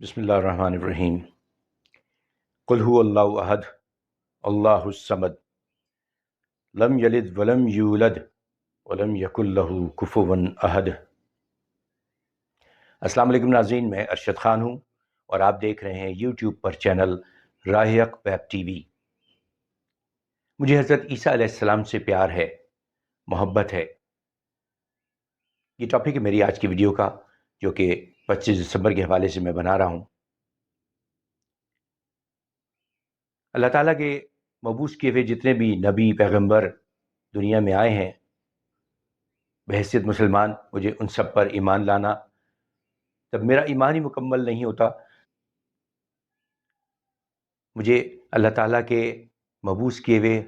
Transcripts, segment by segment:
بسم اللہ الرحمن الرحیم۔ قل هو اللہ احد اللہ الصمد لم یلد ولم یولد ولم یکن لہ کفوا احد۔ السلام علیکم ناظرین، میں ارشد خان ہوں اور آپ دیکھ رہے ہیں یوٹیوب پر چینل راہ حق ویب ٹی وی۔ مجھے حضرت عیسیٰ علیہ السلام سے پیار ہے، محبت ہے۔ یہ ٹاپک ہے میری آج کی ویڈیو کا، جو کہ 25 دسمبر کے حوالے سے میں بنا رہا ہوں۔ اللہ تعالیٰ کے مبعوث کیے ہوئے جتنے بھی نبی پیغمبر دنیا میں آئے ہیں، بحیثیت مسلمان مجھے ان سب پر ایمان لانا، جب میرا ایمان ہی مکمل نہیں ہوتا، مجھے اللہ تعالیٰ کے مبعوث کیے ہوئے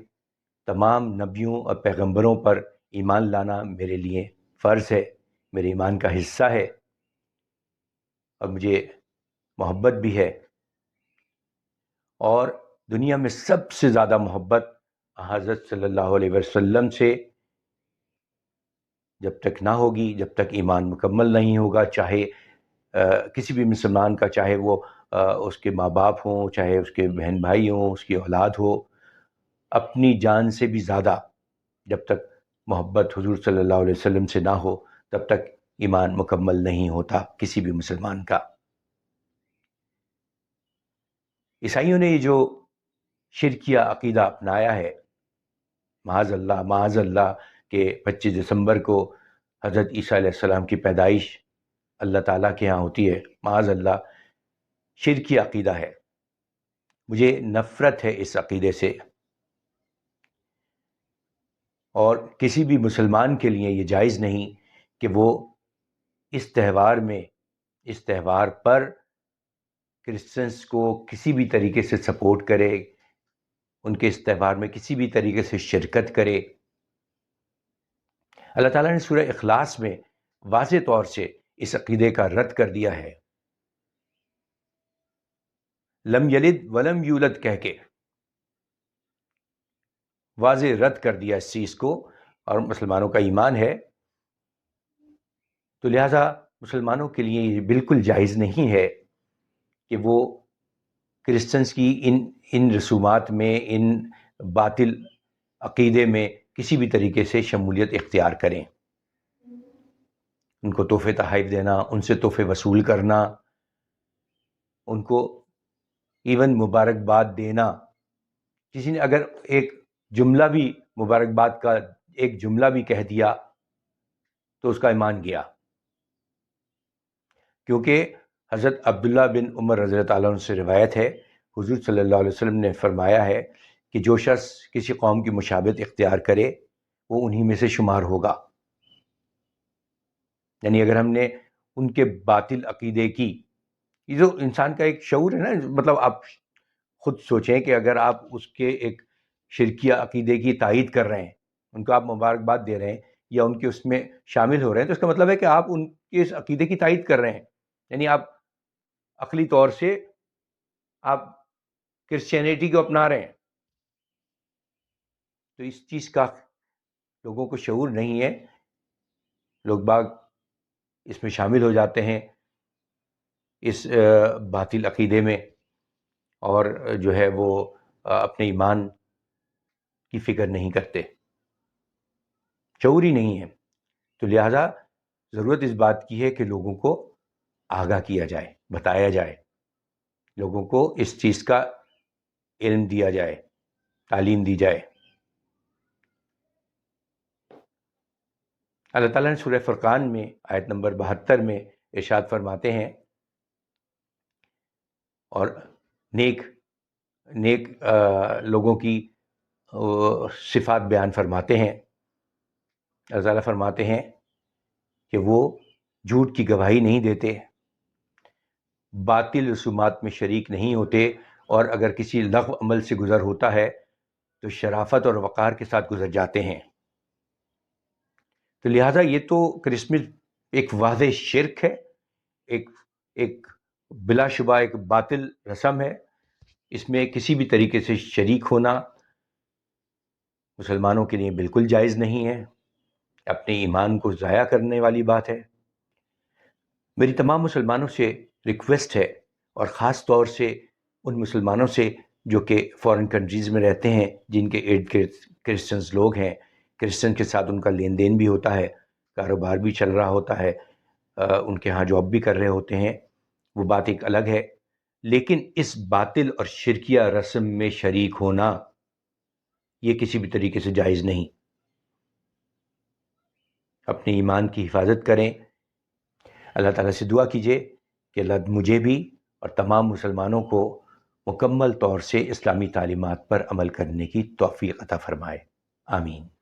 تمام نبیوں اور پیغمبروں پر ایمان لانا میرے لیے فرض ہے، میرے ایمان کا حصہ ہے، اور مجھے محبت بھی ہے۔ اور دنیا میں سب سے زیادہ محبت حضرت صلی اللہ علیہ وسلم سے جب تک نہ ہوگی، جب تک ایمان مکمل نہیں ہوگا، چاہے کسی بھی مسلمان کا، چاہے وہ اس کے ماں باپ ہوں، چاہے اس کے بہن بھائی ہوں، اس کی اولاد ہو، اپنی جان سے بھی زیادہ جب تک محبت حضور صلی اللہ علیہ وسلم سے نہ ہو، تب تک ایمان مکمل نہیں ہوتا کسی بھی مسلمان کا۔ عیسائیوں نے یہ جو شرکیہ عقیدہ اپنایا ہے، معاذ اللہ کہ 25 دسمبر کو حضرت عیسیٰ علیہ السلام کی پیدائش اللہ تعالیٰ کے ہاں ہوتی ہے، معاذ اللہ، شرکی عقیدہ ہے۔ مجھے نفرت ہے اس عقیدے سے، اور کسی بھی مسلمان کے لیے یہ جائز نہیں کہ وہ اس تہوار پر کرسچنس کو کسی بھی طریقے سے سپورٹ کرے، ان کے اس تہوار میں کسی بھی طریقے سے شرکت کرے۔ اللہ تعالیٰ نے سورہ اخلاص میں واضح طور سے اس عقیدے کا رد کر دیا ہے، لم یلد ولم یولد کہہ کے واضح رد کر دیا اس چیز کو، اور مسلمانوں کا ایمان ہے، تو لہٰذا مسلمانوں کے لیے یہ بالکل جائز نہیں ہے کہ وہ کرسچنس کی ان رسومات میں، ان باطل عقیدے میں کسی بھی طریقے سے شمولیت اختیار کریں۔ ان کو تحفے تحائف دینا، ان سے تحفے وصول کرنا، ان کو ایون مبارکباد دینا، کسی نے اگر ایک جملہ بھی مبارکباد کا ایک جملہ بھی کہہ دیا تو اس کا ایمان گیا، کیونکہ حضرت عبداللہ بن عمر رضی اللہ تعالیٰ عنہ سے روایت ہے، حضور صلی اللہ علیہ وسلم نے فرمایا ہے کہ جو شخص کسی قوم کی مشابہت اختیار کرے وہ انہی میں سے شمار ہوگا۔ یعنی اگر ہم نے ان کے باطل عقیدے کی، یہ جو انسان کا ایک شعور ہے نا، مطلب آپ خود سوچیں کہ اگر آپ اس کے ایک شرکیہ عقیدے کی تائید کر رہے ہیں، ان کو آپ مبارکباد دے رہے ہیں یا ان کے اس میں شامل ہو رہے ہیں، تو اس کا مطلب ہے کہ آپ ان کے اس عقیدے کی تائید کر رہے ہیں، یعنی آپ عقلی طور سے آپ کرسچینٹی کو اپنا رہے ہیں۔ تو اس چیز کا لوگوں کو شعور نہیں ہے، لوگ باغ اس میں شامل ہو جاتے ہیں، اس باطل عقیدے میں، اور جو ہے وہ اپنے ایمان کی فکر نہیں کرتے، شعور ہی نہیں ہے۔ تو لہٰذا ضرورت اس بات کی ہے کہ لوگوں کو آگاہ کیا جائے، بتایا جائے، لوگوں کو اس چیز کا علم دیا جائے، تعلیم دی جائے۔ اللہ تعالیٰ نے سورہ فرقان میں آیت نمبر 72 میں ارشاد فرماتے ہیں، اور نیک لوگوں کی صفات بیان فرماتے ہیں۔ اللہ تعالیٰ فرماتے ہیں کہ وہ جھوٹ کی گواہی نہیں دیتے، باطل رسومات میں شریک نہیں ہوتے، اور اگر کسی لغو عمل سے گزر ہوتا ہے تو شرافت اور وقار کے ساتھ گزر جاتے ہیں۔ تو لہٰذا یہ تو کرسمس ایک واضح شرک ہے، ایک بلا شبہ ایک باطل رسم ہے، اس میں کسی بھی طریقے سے شریک ہونا مسلمانوں کے لیے بالکل جائز نہیں ہے، اپنے ایمان کو ضائع کرنے والی بات ہے۔ میری تمام مسلمانوں سے ریکویسٹ ہے، اور خاص طور سے ان مسلمانوں سے جو کہ فورن کنٹریز میں رہتے ہیں، جن کے ارد گرد کرسچنز لوگ ہیں، کرسچن کے ساتھ ان کا لین دین بھی ہوتا ہے، کاروبار بھی چل رہا ہوتا ہے، ان کے ہاں جاب بھی کر رہے ہوتے ہیں، وہ بات ایک الگ ہے۔ لیکن اس باطل اور شرکیہ رسم میں شریک ہونا یہ کسی بھی طریقے سے جائز نہیں۔ اپنے ایمان کی حفاظت کریں، اللہ تعالیٰ سے دعا کیجیے کہ اللہ مجھے بھی اور تمام مسلمانوں کو مکمل طور سے اسلامی تعلیمات پر عمل کرنے کی توفیق عطا فرمائے۔ آمین۔